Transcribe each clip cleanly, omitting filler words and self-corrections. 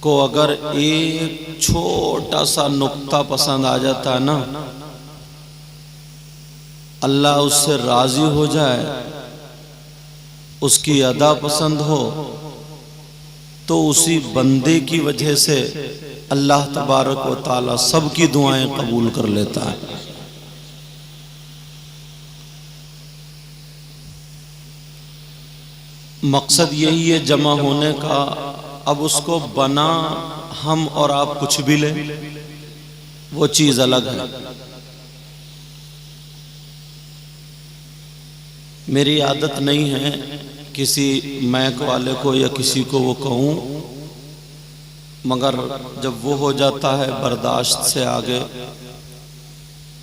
को अगर एक छोटा सा नुक्ता पसंद आ जाता है ना, अल्लाह उससे राजी हो जाए, उसकी अदा पसंद हो, तो उसी बंदे की वजह से अल्लाह तबारक व ताला सबकी दुआएं कबूल कर लेता है। मकसद यही है जमा होने का। अब उसको बना हम और आप कुछ भी ले, वो चीज अलग है। मेरी आदत नहीं है किसी मैक वाले को या किसी को वो कहूं, मगर जब वो हो जाता है बर्दाश्त से आगे,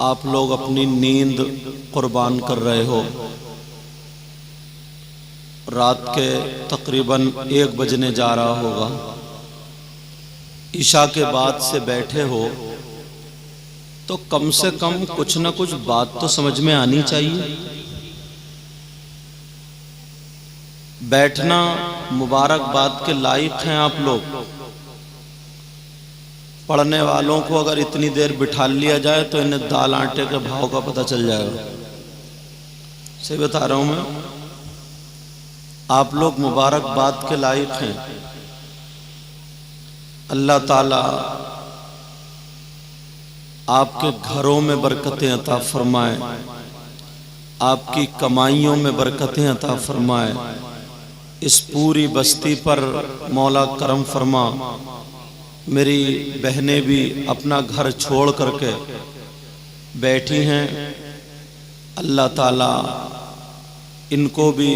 आप लोग अपनी नींद कुर्बान कर रहे हो, रात के तकरीबन 1 बजने जा रहा होगा, ईशा के बाद से बैठे हो, तो कम से कम कुछ ना कुछ बात तो समझ में आनी चाहिए। बैठना मुबारकबाद के लायक हैं आप लोग। पढ़ने वालों को अगर इतनी देर बिठा लिया जाए तो इन्हें दाल आटे के भाव का पता चल जाएगा। सही बता रहा हूं मैं, आप लोग मुबारकबाद के लायक हैं। अल्लाह ताला आपके घरों में बरकतें अता फरमाए, आपकी कमाइयों में बरकतें अता फरमाए, इस पूरी बस्ती पर मौला करम फरमा। मेरी बहनें भी अपना घर छोड़ करके बैठी हैं, अल्लाह ताला इनको भी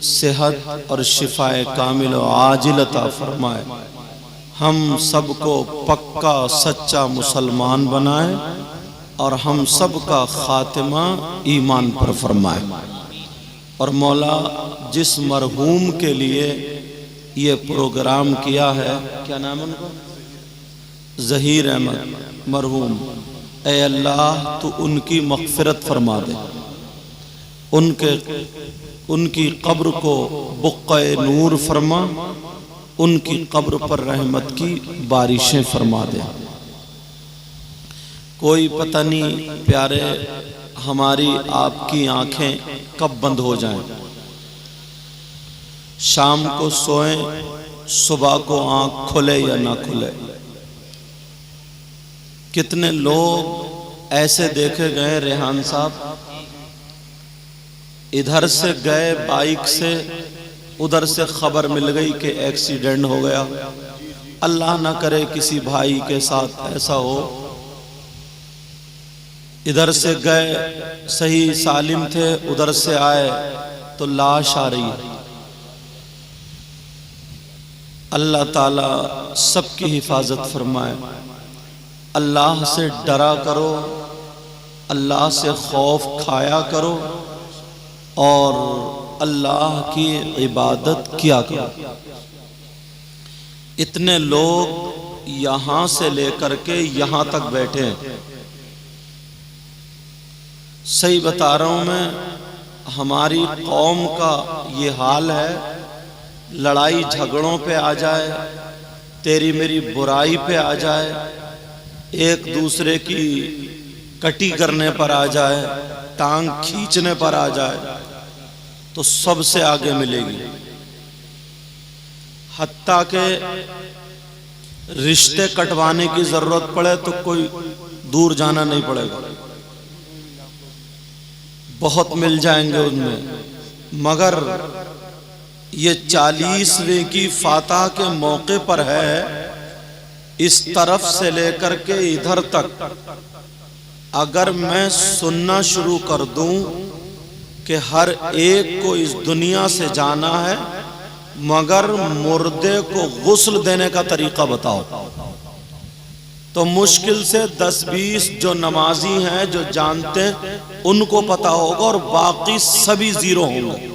सेहत और शिफाए कामिल और आजिल अता फरमाए। हम सबको पक्का सच्चा मुसलमान बनाए और हम सबका खातिमा ईमान पर फरमाए। और मौला जिस मरहूम के लिए ये प्रोग्राम किया है, क्या नाम है उनका, ज़हीर अहमद मरहूम, ए अल्लाह तू उनकी मग़फ़िरत फरमा दे, उनकी कब्र को बुक़्क़े नूर फरमा, उनकी कब्र पर रहमत की बारिशें फरमा दे। कोई पता नहीं प्यारे हमारी आपकी आंखें कब बंद हो जाएं, शाम को सोएं, सुबह को आंख खुले या ना खुले। कितने लोग ऐसे देखे गए, रेहान साहब इधर से गए बाइक से, उधर से खबर मिल गई कि एक्सीडेंट हो गया। अल्लाह ना करे किसी भाई के साथ ऐसा हो। इधर से गए सही सालिम थे, उधर से आए तो लाश आ रही है। अल्लाह ताला सबकी हिफाजत फरमाए। अल्लाह से डरा करो, अल्लाह से खौफ खाया करो और अल्लाह की इबादत किया करो। इतने लोग यहां से लेकर के यहां तक बैठे हैं। सही बता रहा हूं मैं, हमारी कौम का ये हाल है। लड़ाई झगड़ों पे आ जाए, तेरी मेरी बुराई पे आ जाए, एक दूसरे की कटी करने पर आ जाए, टांग खींचने पर आ जाए, तो सबसे आगे मिलेगी। हत्ता के रिश्ते कटवाने की जरूरत पड़े तो कोई दूर जाना नहीं पड़ेगा, बहुत मिल जाएंगे उनमें। मगर ये 40वें की फातह के मौके पर है, इस तरफ से लेकर के इधर तक अगर मैं सुनना शुरू कर दूं कि हर एक को इस दुनिया से जाना है, मगर मुर्दे को गुस्ल देने का तरीका बताओ, तो मुश्किल से 10-20 जो नमाजी हैं, जो जानते हैं, उनको पता होगा और बाकी सभी जीरो होंगे।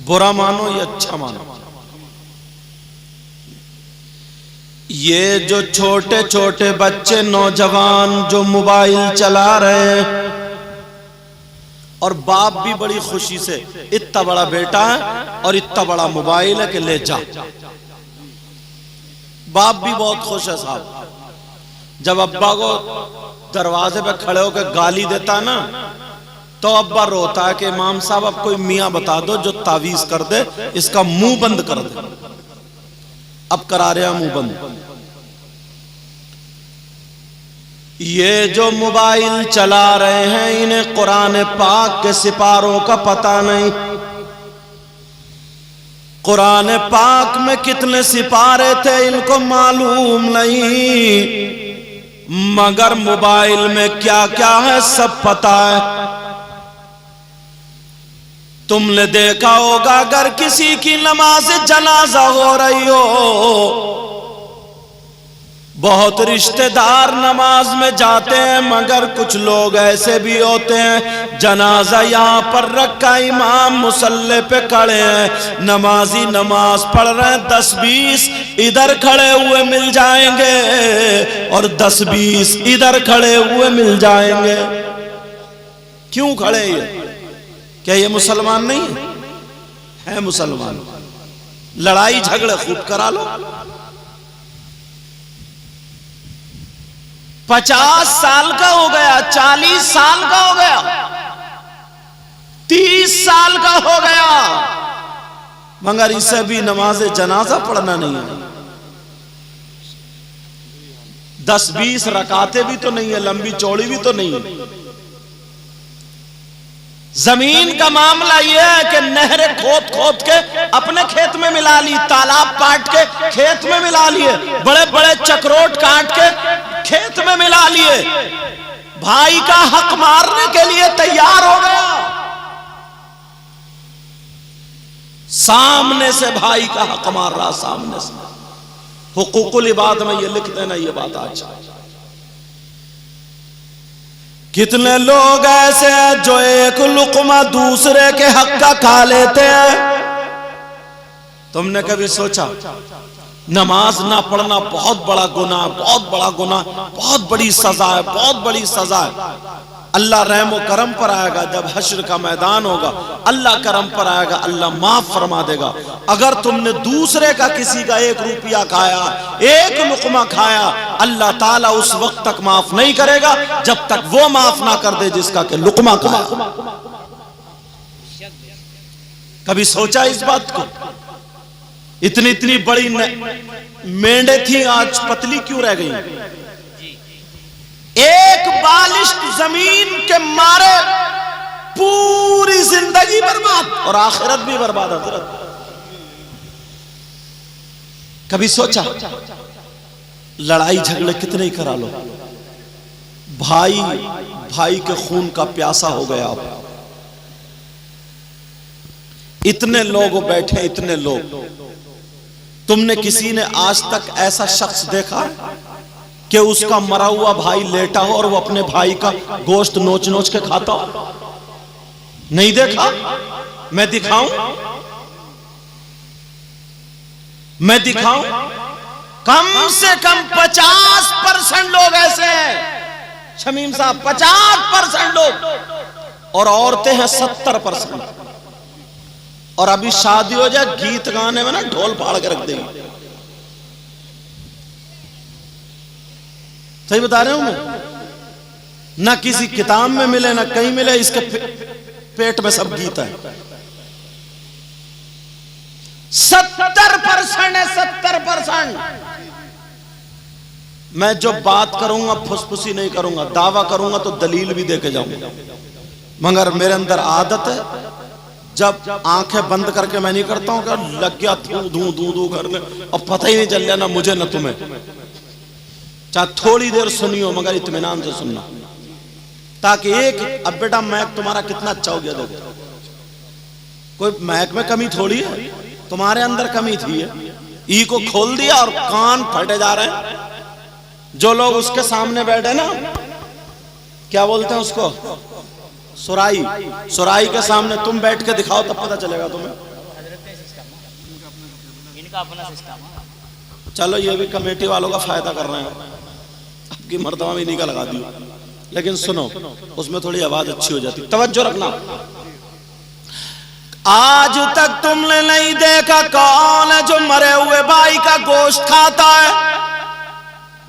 बुरा मानो या अच्छा मानो। ये जो छोटे छोटे बच्चे नौजवान जो मोबाइल चला रहे हैं, और बाप भी बड़ी खुशी से, इतना बड़ा बेटा है और इतना बड़ा मोबाइल है कि ले जा, बाप भी बहुत खुश है साहब। जब अब्बा को दरवाजे पे खड़े होकर गाली देता ना तो अब्बा रोता है कि इमाम साहब अब कोई मियाँ बता दो जो तावीज कर दे, इसका मुंह बंद कर दे। अब करा रहे मुंह बंद। ये जो मोबाइल चला रहे हैं इन्हें कुरान पाक के सिपारों का पता नहीं। कुरान पाक में कितने सिपारे थे इनको मालूम नहीं, मगर मोबाइल में क्या क्या है सब पता है। तुमने देखा होगा अगर किसी की नमाज जनाजा हो रही हो, बहुत रिश्तेदार नमाज में जाते हैं, मगर कुछ लोग ऐसे भी होते हैं जनाजा यहां पर रखा, इमाम मुसल्ले पे खड़े हैं, नमाजी नमाज पढ़ रहे हैं, 10-20 इधर खड़े हुए मिल जाएंगे और 10-20 इधर खड़े हुए मिल जाएंगे। क्यों खड़े ये? क्या ये मुसलमान नहीं है? मुसलमान। लड़ाई झगड़े खूब करा लो। 50 साल का हो गया, 40 साल का हो गया, 30 साल का हो गया, मगर इसे भी नमाज जनाजा पढ़ना नहीं है। 10-20 रकाते भी तो नहीं है, लंबी चौड़ी भी तो नहीं है। जमीन का मामला यह है कि नहरें खोद के अपने खेत में मिला ली, तालाब काट के खेत में मिला लिए, बड़े बड़े चक्रोट काट के खेत में मिला लिए, भाई का हक मारने के लिए तैयार हो गया। सामने से भाई का हक मार रहा, सामने से। हुकूकुल इबाद में ये लिख देना ये बात आज। कितने लोग ऐसे हैं जो एक लुकमा दूसरे के हक का खा लेते हैं। तुमने कभी सोचा नमाज ना पढ़ना बहुत बड़ा गुनाह, बहुत बड़ा गुनाह, बहुत बड़ी सजा है, बहुत बड़ी सजा है। अल्लाह रहम व करम पर आएगा, जब हश्र का मैदान होगा अल्लाह करम पर आएगा, अल्लाह माफ फरमा देगा। अगर तुमने दूसरे का किसी का 1 रुपया खाया, 1 लुकमा खाया, अल्लाह ताला उस वक्त तक माफ नहीं करेगा जब तक वो माफ ना कर दे जिसका के लुकमा खाया। कभी सोचा इस बात को? इतनी इतनी बड़ी मेंढे थी, आज पतली क्यों रह गई? एक बालिश्त जमीन के मारे पूरी जिंदगी बर्बाद और आखिरत भी बर्बाद। हजरत कभी सोचा लड़ाई झगड़े कितने ही करा लो, भाई भाई के खून का प्यासा हो गया। अब इतने लोग बैठे, इतने लोग, तुमने किसी ने आज तक ऐसा शख्स देखा कि उसका मरा हुआ भाई लेटा हो और वो अपने भाई का गोश्त नोच नोच के खाता हो? नहीं देखा। मैं दिखाऊं? मैं दिखाऊं? कम से कम 50% लोग ऐसे हैं शमीम साहब, 50% लोग, और औरतें हैं 70%। और अभी शादी हो जाए गीत गाने में ना ढोल फाड़ के रख देंगे। सही बता रहे हूं मैं? ना किसी किताब में मिले ना कहीं मिले, इसके पेट में सब गीत है। 70% है, 70%। मैं जो बात करूंगा फुसफुसी नहीं करूंगा, दावा करूंगा तो दलील भी देके जाऊंगा, मगर मेरे अंदर आदत है जब आंखें बंद करके मैं नहीं करता हूं कि लग गया धू धू धू करने और पता ही नहीं चल रहा ना मुझे ना तुम्हें। चाहे थोड़ी देर सुनियो मगर इत्मीनान से सुनना, ताकि एक अब बेटा मैक तुम्हारा कितना अच्छा हो गया। देखो कोई मैक में कमी थोड़ी है, तुम्हारे अंदर कमी थी है, ई को खोल दिया और कान फटे जा रहे हैं। जो लोग उसके सामने बैठे ना, क्या बोलते हैं उसको, सुराई, सुराई के सामने तुम बैठ के दिखाओ तब पता चलेगा तुम्हें। इनका अपना सिस्टम। चलो ये भी कमेटी वालों का फायदा कर रहे हैं, आपकी मर्तबा में इन्हीं का लगा दियो, लेकिन सुनो उसमें थोड़ी आवाज अच्छी हो जाती। तवज्जो रखना। आज तक तुमने नहीं देखा कौन है जो मरे हुए भाई का गोश्त खाता है।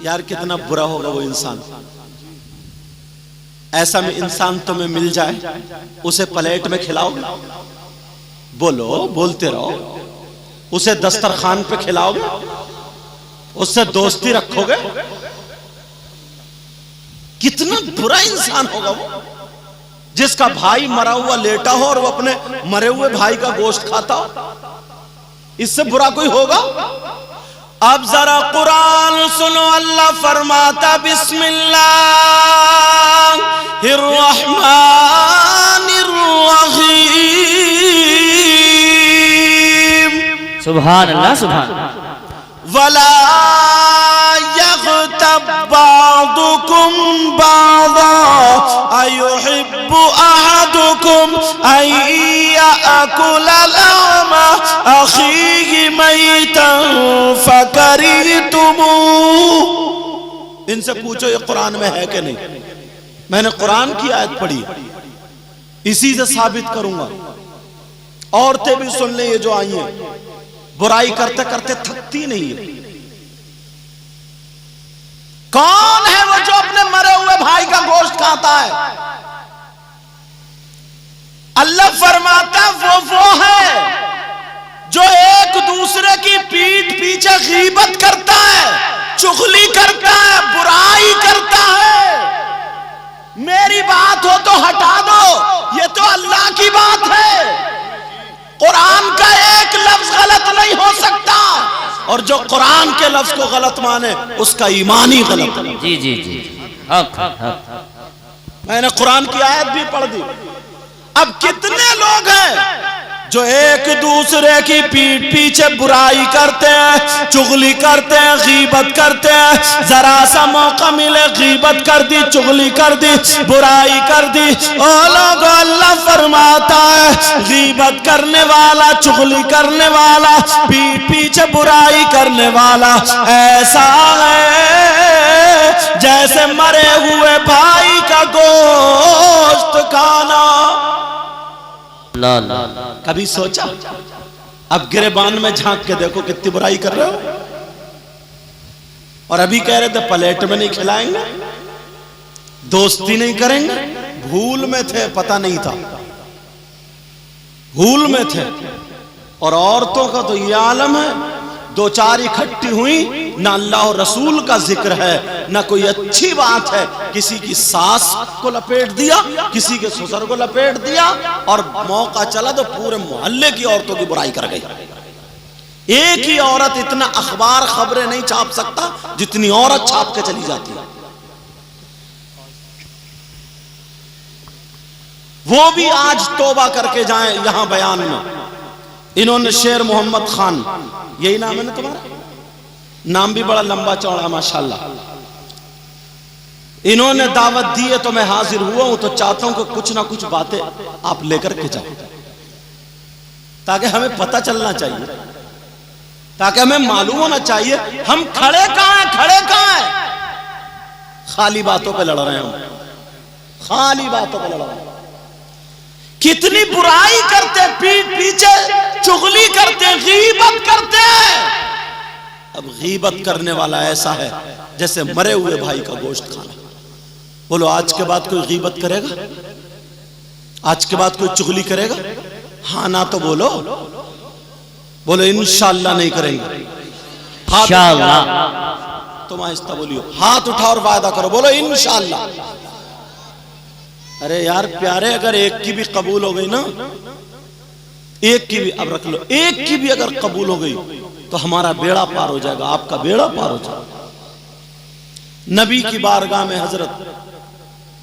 यार कितना बुरा होगा वो इंसान। ऐसा में इंसान तुम्हें मिल जाए, उसे प्लेट में खिलाओगे? बोलो, बोलते रहो। उसे दस्तरखान पे खिलाओगे? उससे दोस्ती रखोगे? कितना बुरा इंसान होगा वो, जिसका भाई मरा हुआ लेटा हो और वो अपने मरे हुए भाई का गोश्त खाता हो। इससे बुरा कोई होगा? अब जरा कुरान सुनो, अल्लाह फरमाता बिस्मिल्लाहिर्रहमानिर्रहीम, सुभान अल्लाह, सुभान अल्लाह। वला यग़्तब बादुकुम बादा अयुहिब्बु अहदुकुम अन याकुला लहमा अखीहि मैतन फकरिहतुमू। इनसे पूछो ये कुरान में है कि नहीं। मैंने कुरान की आयत पढ़ी, इसी से साबित करूंगा। औरतें भी सुन ले, ये जो आई हैं बुराई करते करते थकती नहीं है। कौन है वो जो अपने मरे हुए भाई का गोश्त खाता है? अल्लाह फरमाता वो है जो एक दूसरे की पीठ पीछे गीबत करता है, चुगली करता है, बुराई करता है। मेरी बात हो तो हटा दो, ये तो अल्लाह की बात है। कुरान का एक लफ्ज गलत नहीं हो सकता, और जो कुरान के लफ्ज को गलत माने उसका ईमान ही गलत है। जी जी जी, हक हक। मैंने कुरान की आयत भी पढ़ दी। अब कितने लोग हैं जो एक दूसरे की पीठ पीछे बुराई करते हैं, चुगली करते हैं, गीबत करते हैं। जरा सा मौका मिले गीबत कर दी, चुगली कर दी, बुराई कर दी। ओ लोग, अल्लाह फरमाता है गीबत करने वाला, चुगली करने वाला, पीठ पीछे बुराई करने वाला ऐसा है जैसे मरे हुए भाई का गोश्त खाना। ला ला। कभी सोचा? अब गिरेबान में झांक के देखो कितनी बुराई कर रहे हो। और अभी कह रहे थे प्लेट में नहीं खिलाएंगे, दोस्ती नहीं करेंगे। भूल में थे, पता नहीं था, भूल में थे। और औरतों का तो ये आलम है, दो चार इकट्ठी हुई, ना अल्लाह और रसूल का जिक्र है, ना कोई अच्छी बात है। किसी की सास को लपेट दिया, किसी के ससुर को लपेट दिया, और मौका चला तो पूरे मोहल्ले की औरतों की बुराई कर गई। एक ही औरत इतना अखबार खबरें नहीं छाप सकता जितनी औरत छाप के चली जाती है। वो भी आज तौबा करके जाएं। यहां बयान में इन्होंने शेर मोहम्मद खान, यही नाम है ना तुम्हारा? नाम भी बड़ा लंबा चौड़ा माशाल्लाह। इन्होंने दावत दी है तो मैं हाजिर हुआ हूं। तो चाहता हूं कि कुछ ना कुछ बातें आप लेकर के जाओ, ताकि हमें पता चलना चाहिए, ताकि हमें मालूम होना चाहिए हम खड़े कहां हैं, खड़े कहां हैं। खाली बातों पे लड़ रहे हैं हम, खाली बातों पे लड़ रहे हैं। कितनी बुराई करते, पीठ पीछे चुगली करते, गीबत करते हैं। अब गीबत करने वाला ऐसा है जैसे मरे हुए भाई का गोश्त खाना। बोलो, आज के बाद कोई गीबत करेगा? आज के बाद कोई चुगली करेगा? हाँ ना तो बोलो। बोलो इंशाअल्लाह नहीं करेंगे। इंशाअल्लाह। तुम आहिस्ता बोलियो, हाथ उठाओ और वादा करो, बोलो इंशाअल्लाह। अरे यार प्यारे, अगर एक की भी कबूल हो गई ना, एक की भी, अब रख लो, एक की भी अगर कबूल हो गई तो हमारा बेड़ा पार हो जाएगा, आपका बेड़ा पार हो जाएगा। नबी की बारगाह में हजरत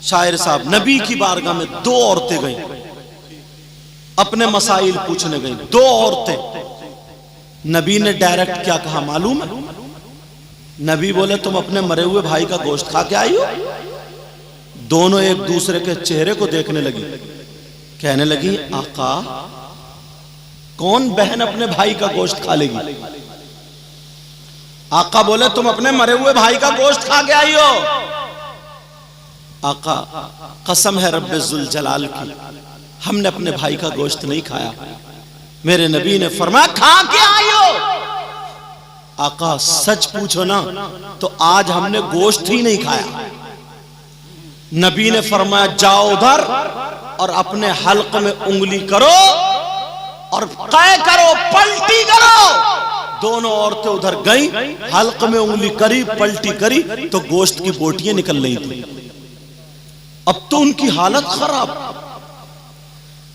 शायर साहब, नबी की बारगाह में दो औरतें गई, अपने मसाइल पूछने गई। दो औरतें। नबी ने डायरेक्ट क्या कहा मालूम है? नबी बोले तुम अपने मरे हुए भाई का गोश्त खा के आई हो? दोनों एक दूसरे के चेहरे को देखने लगी, कहने लगी आका, कौन बहन अपने भाई का गोश्त खा लेगी? आका बोले तुम अपने मरे हुए भाई का गोश्त खा के आई हो? आका कसम है रब्बे जुल जलाल की, हमने अपने भाई का गोश्त नहीं खाया। मेरे नबी ने फरमाया खा के आई हो? आका सच पूछो ना तो आज हमने गोश्त ही नहीं खाया। नबी ने फरमाया जाओ उधर और अपने हल्क में उंगली करो और कै करो, पलटी करो। दोनों औरतें उधर गई, हल्क में उंगली करी, पलटी करी तो गोश्त की बोटियां निकल रही थी। अब तो उनकी हालत खराब।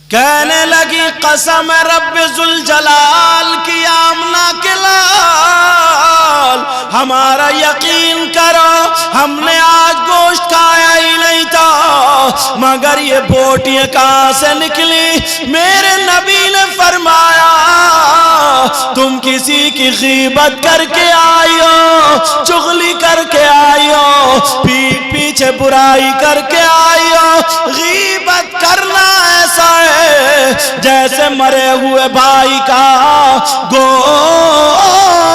कहने लगी कसम रब्बे जुल जलाल की आमना के लाल, हमारा यकीन करो हमने आज गोश्त खाया ही नहीं था, मगर ये बोटियां कहां से निकली? मेरे नबी ने फरमाया तुम किसी की गीबत करके आई हो, चुगली करके आई हो, पीठ पीछे बुराई करके आई हो। गीबत करना ऐसा है जैसे मरे हुए भाई का गोश्त